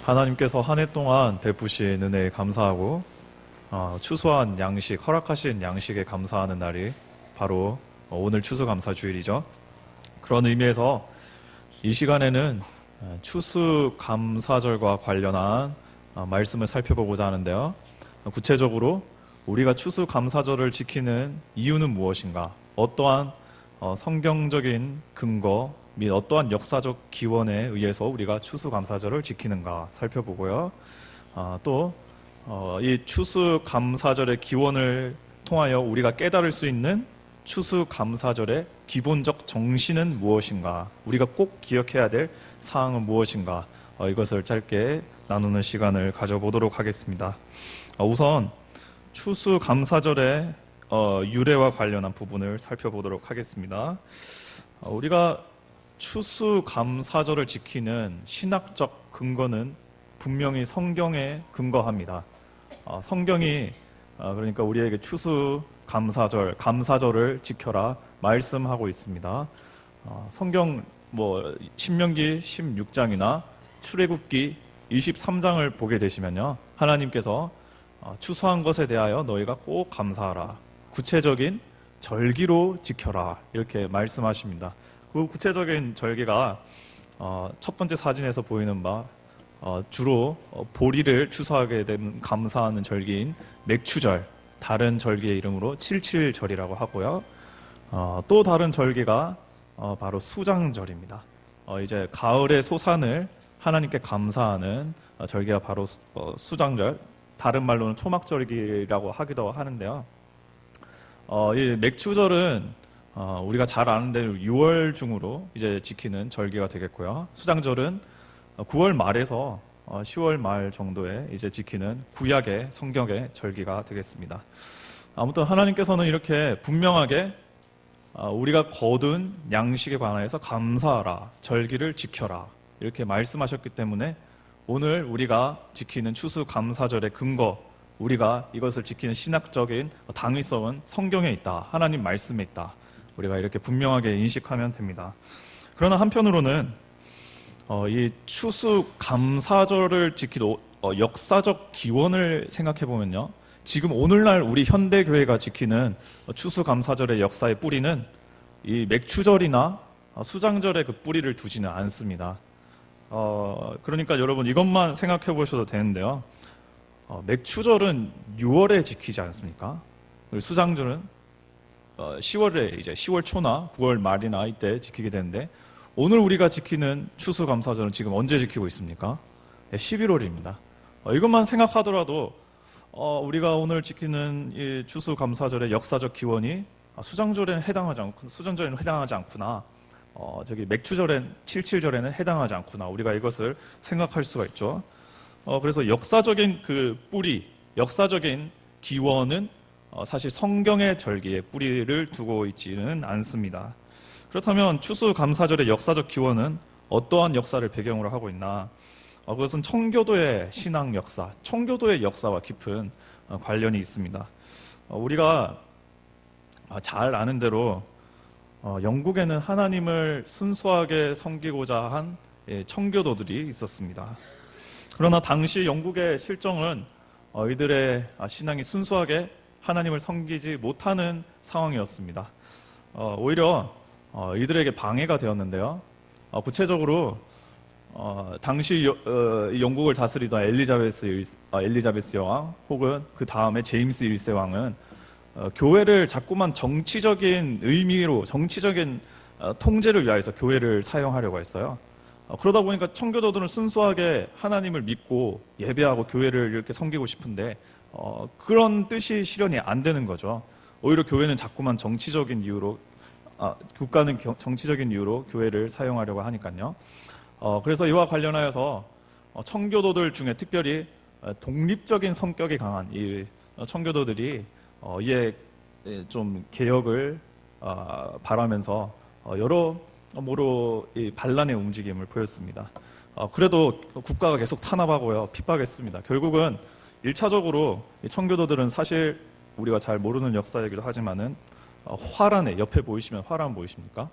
하나님께서 한 해 동안 베푸신 은혜에 감사하고 추수한 양식, 허락하신 양식에 감사하는 날이 바로 오늘 추수감사주일이죠. 그런 의미에서 이 시간에는 추수감사절과 관련한 말씀을 살펴보고자 하는데요. 구체적으로 우리가 추수감사절을 지키는 이유는 무엇인가? 어떠한 성경적인 근거 및 어떠한 역사적 기원에 의해서 우리가 추수감사절을 지키는가 살펴보고요. 또 이 추수감사절의 기원을 통하여 우리가 깨달을 수 있는 추수감사절의 기본적 정신은 무엇인가? 우리가 꼭 기억해야 될 사항은 무엇인가? 이것을 짧게 나누는 시간을 가져보도록 하겠습니다. 우선 추수감사절의 유래와 관련한 부분을 살펴보도록 하겠습니다. 우리가 추수감사절을 지키는 신학적 근거는 분명히 성경에 근거합니다. 성경이 그러니까 우리에게 추수감사절, 감사절을 지켜라 말씀하고 있습니다. 성경 신명기 16장이나 출애굽기 23장을 보게 되시면요, 하나님께서 추수한 것에 대하여 너희가 꼭 감사하라, 구체적인 절기로 지켜라 이렇게 말씀하십니다. 그 구체적인 절기가 첫 번째 사진에서 보이는 바 주로 보리를 추수하게 된 감사하는 절기인 맥추절, 다른 절기의 이름으로 칠칠절이라고 하고요. 또 다른 절기가 바로 수장절입니다. 이제 가을의 소산을 하나님께 감사하는 절기가 바로 수장절, 다른 말로는 초막절기라고 하기도 하는데요. 이 맥추절은 우리가 잘 아는 대로 6월 중으로 이제 지키는 절기가 되겠고요. 수장절은 9월 말에서 10월 말 정도에 이제 지키는 구약의 성경의 절기가 되겠습니다. 아무튼 하나님께서는 이렇게 분명하게 우리가 거둔 양식에 관하여서 감사하라, 절기를 지켜라 이렇게 말씀하셨기 때문에 오늘 우리가 지키는 추수감사절의 근거, 우리가 이것을 지키는 신학적인 당위성은 성경에 있다, 하나님 말씀에 있다, 우리가 이렇게 분명하게 인식하면 됩니다. 그러나 한편으로는 이 추수감사절을 지키는 역사적 기원을 생각해 보면요, 지금 오늘날 우리 현대교회가 지키는 추수감사절의 역사의 뿌리는 이 맥추절이나 수장절의 그 뿌리를 두지는 않습니다. 그러니까 여러분 이것만 생각해 보셔도 되는데요. 맥추절은 6월에 지키지 않습니까? 그리고 수장절은 10월에 이제 10월 초나 9월 말이나 이때 지키게 되는데, 오늘 우리가 지키는 추수감사절은 지금 언제 지키고 있습니까? 11월입니다. 이것만 생각하더라도 우리가 오늘 지키는 이 추수감사절의 역사적 기원이 수장절에는 해당하지 않고, 수장절에는 해당하지 않구나, 맥추절엔, 칠칠절에는 해당하지 않구나, 우리가 이것을 생각할 수가 있죠. 그래서 역사적인 그 뿌리, 역사적인 기원은 사실 성경의 절기에 뿌리를 두고 있지는 않습니다. 그렇다면 추수감사절의 역사적 기원은 어떠한 역사를 배경으로 하고 있나? 그것은 청교도의 신앙 역사, 청교도의 역사와 깊은 관련이 있습니다. 우리가 잘 아는 대로 영국에는 하나님을 순수하게 섬기고자 한 청교도들이 있었습니다. 그러나 당시 영국의 실정은 이들의 신앙이 순수하게 하나님을 섬기지 못하는 상황이었습니다. 오히려 이들에게 방해가 되었는데요. 구체적으로 당시 영국을 다스리던 엘리자베스 여왕, 혹은 그 다음에 제임스 1세 왕은 교회를 자꾸만 정치적인 의미로, 정치적인 통제를 위하여서 교회를 사용하려고 했어요. 그러다 보니까 청교도들은 순수하게 하나님을 믿고 예배하고 교회를 이렇게 섬기고 싶은데 그런 뜻이 실현이 안 되는 거죠. 오히려 교회는 자꾸만 정치적인 이유로, 국가는 정치적인 이유로 교회를 사용하려고 하니까요. 그래서 이와 관련하여서 청교도들 중에 특별히 독립적인 성격이 강한 이 청교도들이 이에 좀 개혁을 바라면서 여러모로 이 반란의 움직임을 보였습니다. 그래도 국가가 계속 탄압하고요, 핍박했습니다. 결국은 1차적으로 청교도들은 사실 우리가 잘 모르는 역사이기도 하지만은 화란에, 옆에 보이시면 화란 보이십니까?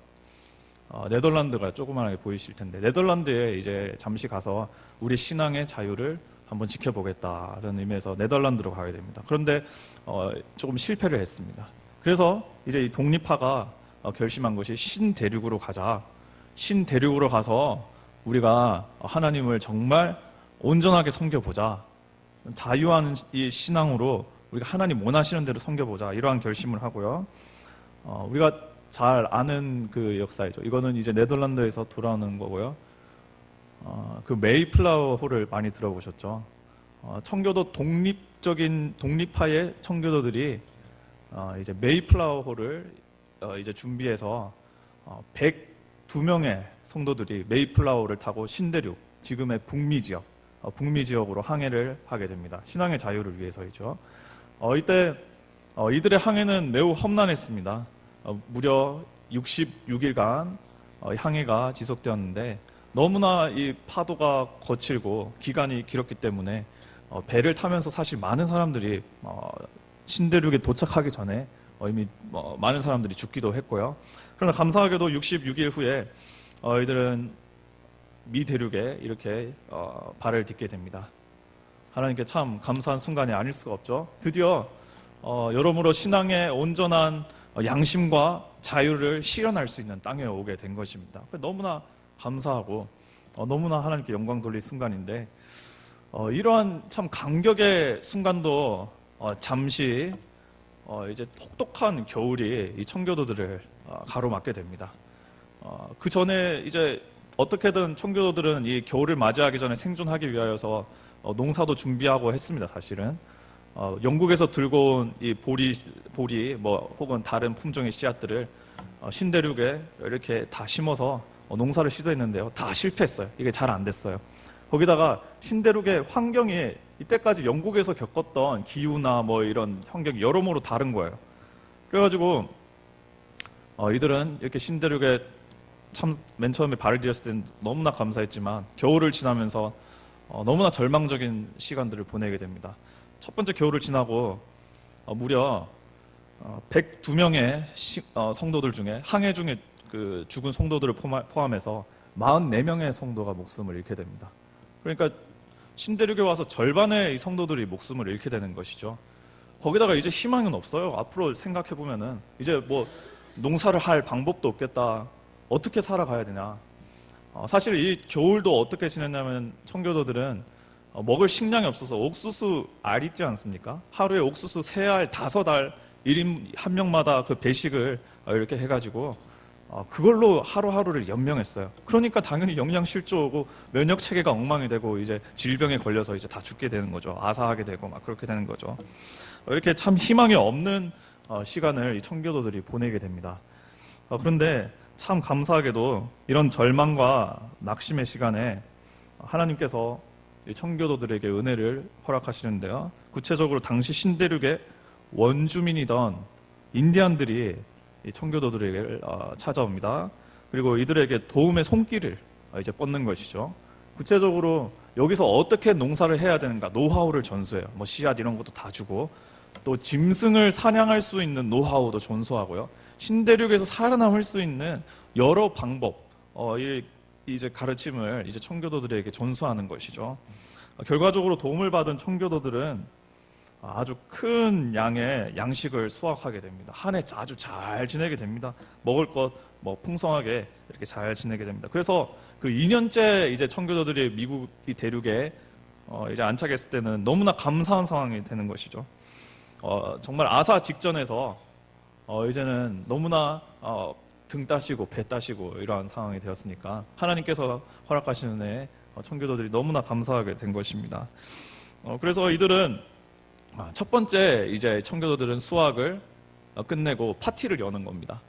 네덜란드가 조그만하게 보이실 텐데, 네덜란드에 이제 잠시 가서 우리 신앙의 자유를 한번 지켜보겠다는 의미에서 네덜란드로 가게 됩니다. 그런데 조금 실패를 했습니다. 그래서 이제 이 독립파가 결심한 것이 신대륙으로 가자. 신대륙으로 가서 우리가 하나님을 정말 온전하게 섬겨보자. 자유한 이 신앙으로 우리가 하나님 원하시는 대로 섬겨보자. 이러한 결심을 하고요. 우리가 잘 아는 그 역사이죠. 이거는 이제 네덜란드에서 돌아오는 거고요. 그 메이플라워 홀을 많이 들어보셨죠. 청교도 독립파의 청교도들이 이제 메이플라워 홀을 이제 준비해서 102명의 성도들이 메이플라워를 타고 신대륙, 지금의 북미 지역으로 항해를 하게 됩니다. 신앙의 자유를 위해서이죠. 이때 이들의 항해는 매우 험난했습니다. 무려 66일간 항해가 지속되었는데 너무나 이 파도가 거칠고 기간이 길었기 때문에 배를 타면서 사실 많은 사람들이 신대륙에 도착하기 전에 이미 많은 사람들이 죽기도 했고요. 그러나 감사하게도 66일 후에 이들은 미 대륙에 이렇게 발을 딛게 됩니다. 하나님께 참 감사한 순간이 아닐 수가 없죠. 드디어 여러모로 신앙의 온전한 양심과 자유를 실현할 수 있는 땅에 오게 된 것입니다. 너무나 감사하고 너무나 하나님께 영광 돌릴 순간인데 이러한 참 감격의 순간도 잠시 이제 혹독한 겨울이 이 청교도들을 가로막게 됩니다. 그 전에 이제 어떻게든 청교도들은 이 겨울을 맞이하기 전에 생존하기 위하여서 농사도 준비하고 했습니다. 사실은 영국에서 들고 온 이 보리 뭐 혹은 다른 품종의 씨앗들을 신대륙에 이렇게 다 심어서 농사를 시도했는데요. 다 실패했어요. 이게 잘 안 됐어요. 거기다가 신대륙의 환경이 이때까지 영국에서 겪었던 기후나 뭐 이런 환경이 여러모로 다른 거예요. 그래가지고 이들은 이렇게 신대륙에 참 맨 처음에 발을 들였을 때는 너무나 감사했지만 겨울을 지나면서 너무나 절망적인 시간들을 보내게 됩니다. 첫 번째 겨울을 지나고 무려 102명의 성도들 중에 항해 중에 그 죽은 성도들을 포함해서 44명의 성도가 목숨을 잃게 됩니다. 그러니까 신대륙에 와서 절반의 이 성도들이 목숨을 잃게 되는 것이죠. 거기다가 이제 희망은 없어요. 앞으로 생각해 보면은 이제 뭐 농사를 할 방법도 없겠다. 어떻게 살아가야 되냐. 사실 이 겨울도 어떻게 지냈냐면 청교도들은 먹을 식량이 없어서 옥수수 알 있지 않습니까? 하루에 옥수수 3알, 5알 1인 한 명마다 그 배식을 이렇게 해가지고 그걸로 하루하루를 연명했어요. 그러니까 당연히 영양 실조고 면역 체계가 엉망이 되고 이제 질병에 걸려서 이제 다 죽게 되는 거죠. 아사하게 되고 막 그렇게 되는 거죠. 이렇게 참 희망이 없는 시간을 이 청교도들이 보내게 됩니다. 그런데 참 감사하게도 이런 절망과 낙심의 시간에 하나님께서 이 청교도들에게 은혜를 허락하시는데요. 구체적으로 당시 신대륙의 원주민이던 인디안들이 이 청교도들에게 찾아옵니다. 그리고 이들에게 도움의 손길을 이제 뻗는 것이죠. 구체적으로 여기서 어떻게 농사를 해야 되는가 노하우를 전수해요. 뭐 씨앗 이런 것도 다 주고 또 짐승을 사냥할 수 있는 노하우도 전수하고요. 신대륙에서 살아남을 수 있는 여러 방법 이제 가르침을 이제 청교도들에게 전수하는 것이죠. 결과적으로 도움을 받은 청교도들은 아주 큰 양의 양식을 수확하게 됩니다. 한 해 아주 잘 지내게 됩니다. 먹을 것 뭐 풍성하게 이렇게 잘 지내게 됩니다. 그래서 그 2년째 이제 청교도들이 미국 이 대륙에 이제 안착했을 때는 너무나 감사한 상황이 되는 것이죠. 정말 아사 직전에서 이제는 너무나 등 따시고 배 따시고 이러한 상황이 되었으니까 하나님께서 허락하시는 애 청교도들이 너무나 감사하게 된 것입니다. 그래서 이들은 첫 번째 이제 청교도들은 수학을 끝내고 파티를 여는 겁니다.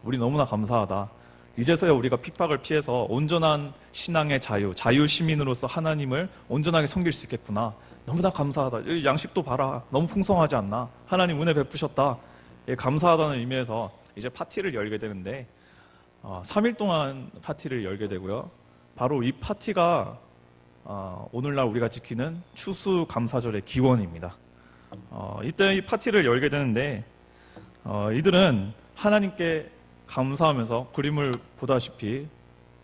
우리 너무나 감사하다. 이제서야 우리가 핍박을 피해서 온전한 신앙의 자유 시민으로서 하나님을 온전하게 섬길 수 있겠구나. 너무나 감사하다. 양식도 봐라. 너무 풍성하지 않나? 하나님 은혜 베푸셨다. 감사하다는 의미에서 이제 파티를 열게 되는데 3일 동안 파티를 열게 되고요. 바로 이 파티가 오늘날 우리가 지키는 추수감사절의 기원입니다. 이때 이 파티를 열게 되는데 이들은 하나님께 감사하면서 그림을 보다시피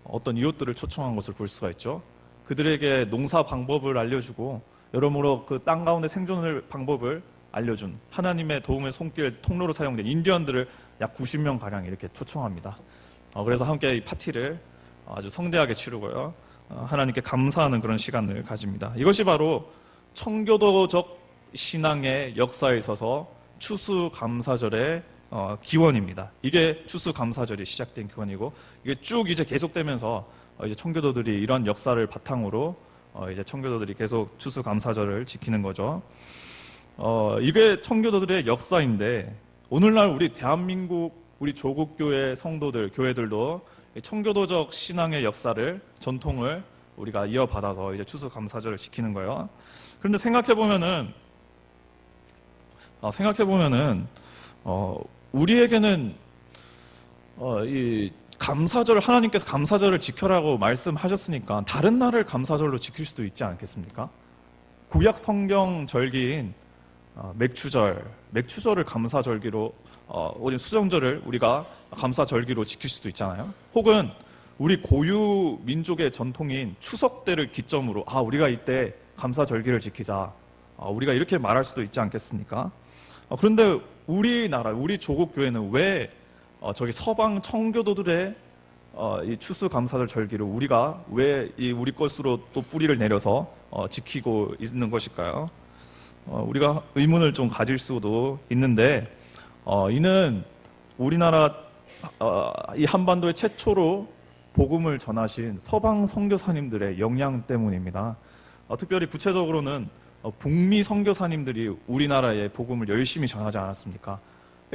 어떤 이웃들을 초청한 것을 볼 수가 있죠. 그들에게 농사 방법을 알려주고 여러모로 그 땅 가운데 생존할 방법을 알려준 하나님의 도움의 손길 통로로 사용된 인디언들을 약 90명 가량 이렇게 초청합니다. 그래서 함께 이 파티를 아주 성대하게 치르고요. 하나님께 감사하는 그런 시간을 가집니다. 이것이 바로 청교도적 신앙의 역사에 있어서 추수감사절의 기원입니다. 이게 추수감사절이 시작된 기원이고 이게 쭉 이제 계속되면서 이제 청교도들이 이런 역사를 바탕으로 이제 청교도들이 계속 추수감사절을 지키는 거죠. 이게 청교도들의 역사인데 오늘날 우리 대한민국 우리 조국교회 성도들 교회들도 청교도적 신앙의 역사를 전통을 우리가 이어받아서 이제 추수감사절을 지키는 거예요. 그런데 생각해 보면은 우리에게는 이 감사절 하나님께서 감사절을 지켜라고 말씀하셨으니까 다른 날을 감사절로 지킬 수도 있지 않겠습니까? 구약 성경 절기인 맥추절을 감사절기로 우리 수정절을 우리가 감사절기로 지킬 수도 있잖아요. 혹은 우리 고유 민족의 전통인 추석 때를 기점으로 우리가 이때 감사절기를 지키자 우리가 이렇게 말할 수도 있지 않겠습니까? 그런데 우리나라 우리 조국 교회는 왜 저기 서방 청교도들의 이 추수감사절 절기를 우리가 왜 이 우리 것으로 또 뿌리를 내려서 지키고 있는 것일까요? 우리가 의문을 좀 가질 수도 있는데 이는 우리나라 이 한반도의 최초로 복음을 전하신 서방 선교사님들의 영향 때문입니다. 특별히 구체적으로는 북미 선교사님들이 우리나라에 복음을 열심히 전하지 않았습니까?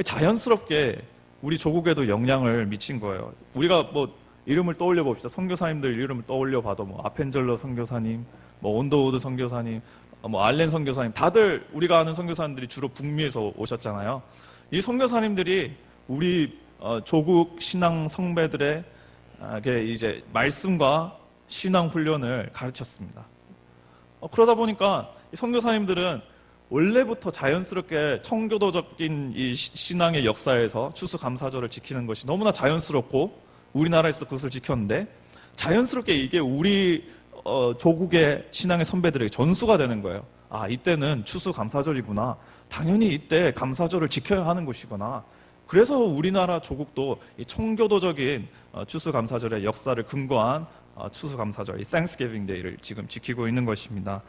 자연스럽게 우리 조국에도 영향을 미친 거예요. 우리가 뭐 이름을 떠올려 봅시다. 선교사님들 이름을 떠올려 봐도 뭐 아펜젤러 선교사님, 뭐 온더우드 선교사님, 뭐 알렌 선교사님, 다들 우리가 아는 선교사님들이 주로 북미에서 오셨잖아요. 이 선교사님들이 우리 조국 신앙 성배들의 이제 말씀과 신앙 훈련을 가르쳤습니다. 그러다 보니까 이 선교사님들은 원래부터 자연스럽게 청교도적인 이 신앙의 역사에서 추수감사절을 지키는 것이 너무나 자연스럽고 우리나라에서도 그것을 지켰는데 자연스럽게 이게 우리 조국의 신앙의 선배들에게 전수가 되는 거예요. 이때는 추수감사절이구나. 당연히 이때 감사절을 지켜야 하는 것이구나. 그래서 우리나라 조국도 이 청교도적인 추수감사절의 역사를 근거한 추수감사절, 이 Thanksgiving Day를 지금 지키고 있는 것입니다.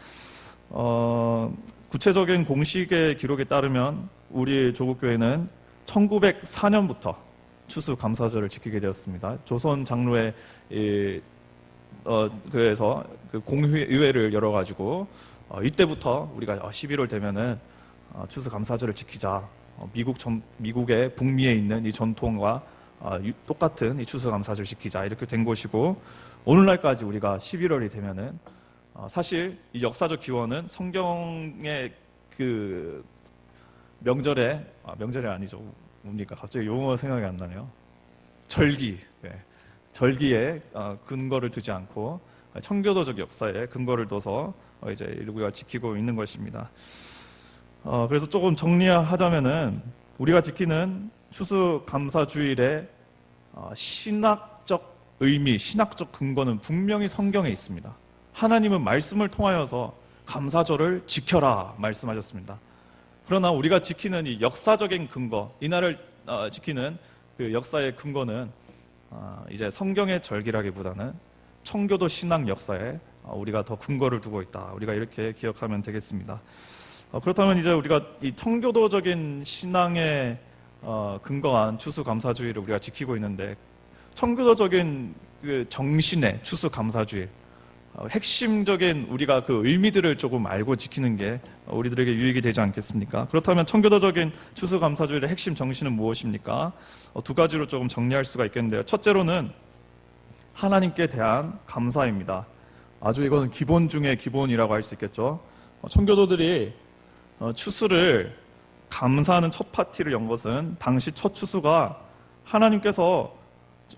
구체적인 공식의 기록에 따르면 우리 조국교회는 1904년부터 추수감사절을 지키게 되었습니다. 조선 장로회 그래서 그 공의회를 열어가지고 이때부터 우리가 11월 되면은 추수감사절을 지키자. 미국의 북미에 있는 이 전통과 똑같은 이 추수감사절 지키자 이렇게 된 것이고 오늘날까지 우리가 11월이 되면은 사실 이 역사적 기원은 성경의 그 명절이 아니죠. 뭡니까? 갑자기 용어가 생각이 안 나네요. 절기. 절기에 근거를 두지 않고 청교도적 역사에 근거를 둬서 이제 우리가 지키고 있는 것입니다. 그래서 조금 정리하자면은 우리가 지키는 추수감사주일의 신학적 의미, 신학적 근거는 분명히 성경에 있습니다. 하나님은 말씀을 통하여서 감사절을 지켜라 말씀하셨습니다. 그러나 우리가 지키는 이 역사적인 근거, 이날을 지키는 그 역사의 근거는 이제 성경의 절기라기보다는 청교도 신앙 역사에 우리가 더 근거를 두고 있다. 우리가 이렇게 기억하면 되겠습니다. 그렇다면 이제 우리가 이 청교도적인 신앙에 근거한 추수감사주의를 우리가 지키고 있는데 청교도적인 그 정신의 추수감사주의 핵심적인 우리가 그 의미들을 조금 알고 지키는 게 우리들에게 유익이 되지 않겠습니까? 그렇다면 청교도적인 추수감사주의의 핵심 정신은 무엇입니까? 두 가지로 조금 정리할 수가 있겠는데요. 첫째로는 하나님께 대한 감사입니다. 아주 이거는 기본 중에 기본이라고 할 수 있겠죠. 청교도들이 추수를 감사하는 첫 파티를 연 것은 당시 첫 추수가 하나님께서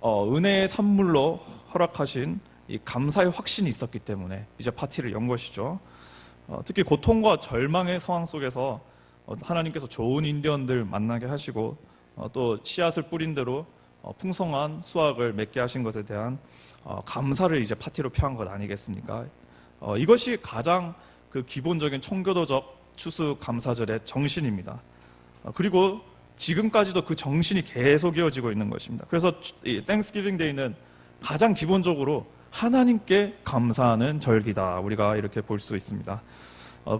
은혜의 산물로 허락하신 이 감사의 확신이 있었기 때문에 이제 파티를 연 것이죠. 특히 고통과 절망의 상황 속에서 하나님께서 좋은 인디언들 만나게 하시고 또 씨앗을 뿌린 대로 풍성한 수확을 맺게 하신 것에 대한 감사를 이제 파티로 표한 것 아니겠습니까? 이것이 가장 그 기본적인 청교도적 추수감사절의 정신입니다. 그리고 지금까지도 그 정신이 계속 이어지고 있는 것입니다. 그래서 이 Thanksgiving Day는 가장 기본적으로 하나님께 감사하는 절기다. 우리가 이렇게 볼 수 있습니다.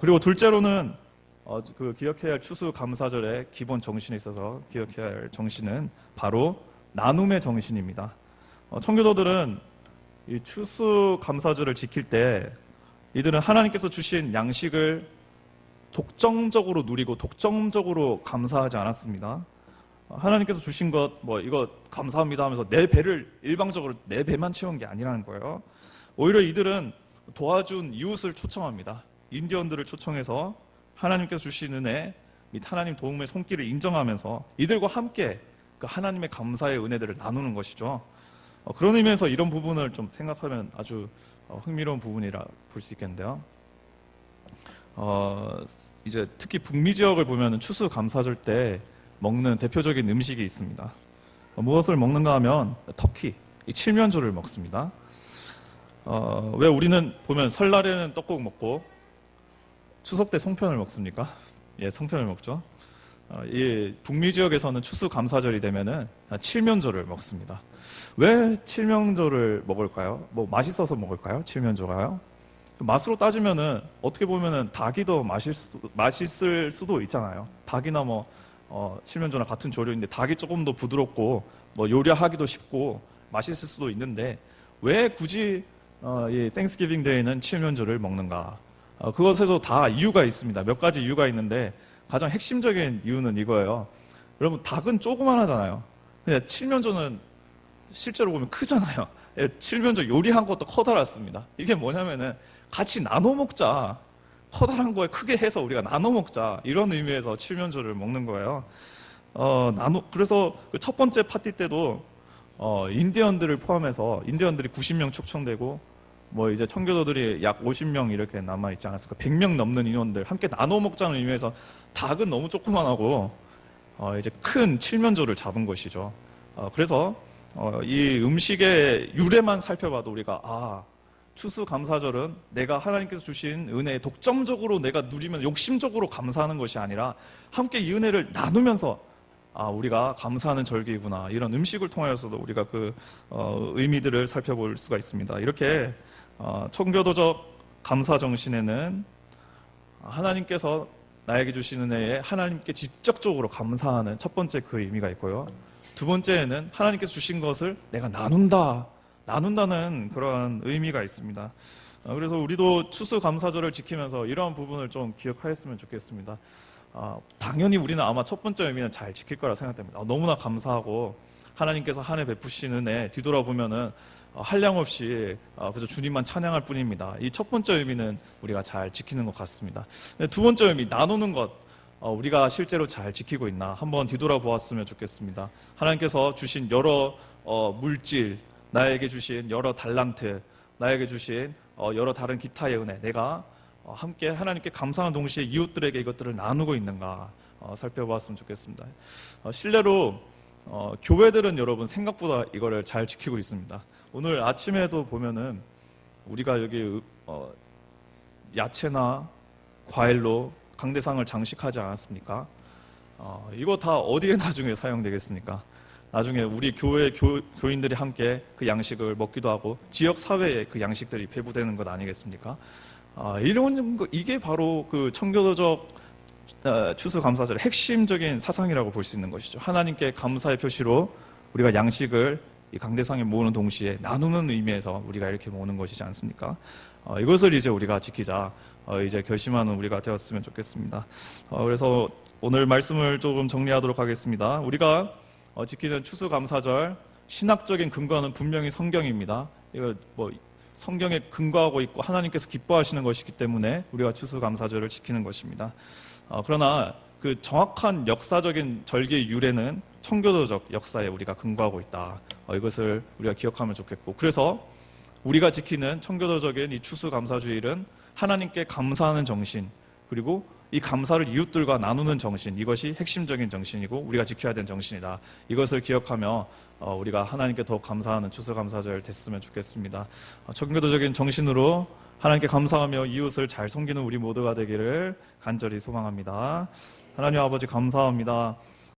그리고 둘째로는 그 기억해야 할 추수감사절의 기본 정신에 있어서 기억해야 할 정신은 바로 나눔의 정신입니다. 청교도들은 이 추수감사절을 지킬 때 이들은 하나님께서 주신 양식을 독점적으로 누리고 독점적으로 감사하지 않았습니다. 하나님께서 주신 것, 이거 감사합니다 하면서 내 배를 일방적으로 내 배만 채운 게 아니라는 거예요. 오히려 이들은 도와준 이웃을 초청합니다. 인디언들을 초청해서 하나님께서 주신 은혜 및 하나님 도움의 손길을 인정하면서 이들과 함께 그 하나님의 감사의 은혜들을 나누는 것이죠. 그런 의미에서 이런 부분을 좀 생각하면 아주 흥미로운 부분이라 볼 수 있겠는데요. 이제 특히 북미 지역을 보면 추수감사절 때 먹는 대표적인 음식이 있습니다. 무엇을 먹는가 하면 터키, 이 칠면조를 먹습니다. 왜 우리는 보면 설날에는 떡국 먹고 추석 때 송편을 먹습니까? 예, 송편을 먹죠. 이 북미 지역에서는 추수감사절이 되면은 칠면조를 먹습니다. 왜 칠면조를 먹을까요? 맛있어서 먹을까요? 칠면조가요? 맛으로 따지면은 어떻게 보면은 닭이 더 맛있을 수도 있잖아요. 닭이나 칠면조나 같은 조류인데 닭이 조금 더 부드럽고 요리하기도 쉽고 맛있을 수도 있는데 왜 굳이 이 Thanksgiving Day는 칠면조를 먹는가? 그것에도 다 이유가 있습니다. 몇 가지 이유가 있는데 가장 핵심적인 이유는 이거예요. 여러분 닭은 조그만하잖아요. 근데 칠면조는 실제로 보면 크잖아요. 칠면조 요리한 것도 커다랗습니다. 이게 뭐냐면은 같이 나눠 먹자. 커다란 거에 크게 해서 우리가 나눠 먹자. 이런 의미에서 칠면조를 먹는 거예요. 그래서 그 첫 번째 파티 때도 인디언들을 포함해서 인디언들이 90명 초청되고 이제 청교도들이 약 50명 이렇게 남아있지 않았을까. 100명 넘는 인원들 함께 나눠 먹자는 의미에서 닭은 너무 조그만하고 이제 큰 칠면조를 잡은 것이죠. 그래서 이 음식의 유래만 살펴봐도 우리가 추수감사절은 내가 하나님께서 주신 은혜에 독점적으로 내가 누리면 욕심적으로 감사하는 것이 아니라 함께 이 은혜를 나누면서 우리가 감사하는 절기이구나. 이런 음식을 통하여서도 우리가 그 의미들을 살펴볼 수가 있습니다. 이렇게 청교도적 감사 정신에는 하나님께서 나에게 주신 은혜에 하나님께 직접적으로 감사하는 첫 번째 그 의미가 있고요. 두 번째에는 하나님께서 주신 것을 내가 나눈다는 그런 의미가 있습니다. 그래서 우리도 추수감사절을 지키면서 이러한 부분을 좀 기억하였으면 좋겠습니다. 당연히 우리는 아마 첫 번째 의미는 잘 지킬 거라 생각됩니다. 너무나 감사하고 하나님께서 한 해 베푸신 은혜 뒤돌아보면은 한량없이 그저 주님만 찬양할 뿐입니다. 이 첫 번째 의미는 우리가 잘 지키는 것 같습니다. 두 번째 의미, 나누는 것. 우리가 실제로 잘 지키고 있나 한번 뒤돌아보았으면 좋겠습니다. 하나님께서 주신 여러 물질, 나에게 주신 여러 달란트, 나에게 주신 여러 다른 기타의 은혜, 내가 함께 하나님께 감사하는 동시에 이웃들에게 이것들을 나누고 있는가 살펴보았으면 좋겠습니다. 실례로 교회들은 여러분 생각보다 이거를 잘 지키고 있습니다. 오늘 아침에도 보면은 우리가 여기 야채나 과일로 강대상을 장식하지 않았습니까? 이거 다 어디에 나중에 사용되겠습니까? 나중에 우리 교회 교인들이 함께 그 양식을 먹기도 하고 지역 사회에 그 양식들이 배부되는 것 아니겠습니까? 이게 바로 그 청교도적 추수감사절의 핵심적인 사상이라고 볼 수 있는 것이죠. 하나님께 감사의 표시로 우리가 양식을 이 강대상에 모으는 동시에 나누는 의미에서 우리가 이렇게 모으는 것이지 않습니까? 이것을 이제 우리가 지키자 이제 결심하는 우리가 되었으면 좋겠습니다. 그래서 오늘 말씀을 조금 정리하도록 하겠습니다. 우리가 지키는 추수감사절 신학적인 근거는 분명히 성경입니다. 이거 성경에 근거하고 있고 하나님께서 기뻐하시는 것이기 때문에 우리가 추수감사절을 지키는 것입니다. 그러나 그 정확한 역사적인 절기의 유래는 청교도적 역사에 우리가 근거하고 있다. 이것을 우리가 기억하면 좋겠고, 그래서 우리가 지키는 청교도적인 이 추수감사주일은 하나님께 감사하는 정신, 그리고 이 감사를 이웃들과 나누는 정신, 이것이 핵심적인 정신이고 우리가 지켜야 되는 정신이다. 이것을 기억하며 우리가 하나님께 더욱 감사하는 추수감사절 됐으면 좋겠습니다. 청교도적인 정신으로 하나님께 감사하며 이웃을 잘 섬기는 우리 모두가 되기를 간절히 소망합니다. 하나님 아버지 감사합니다.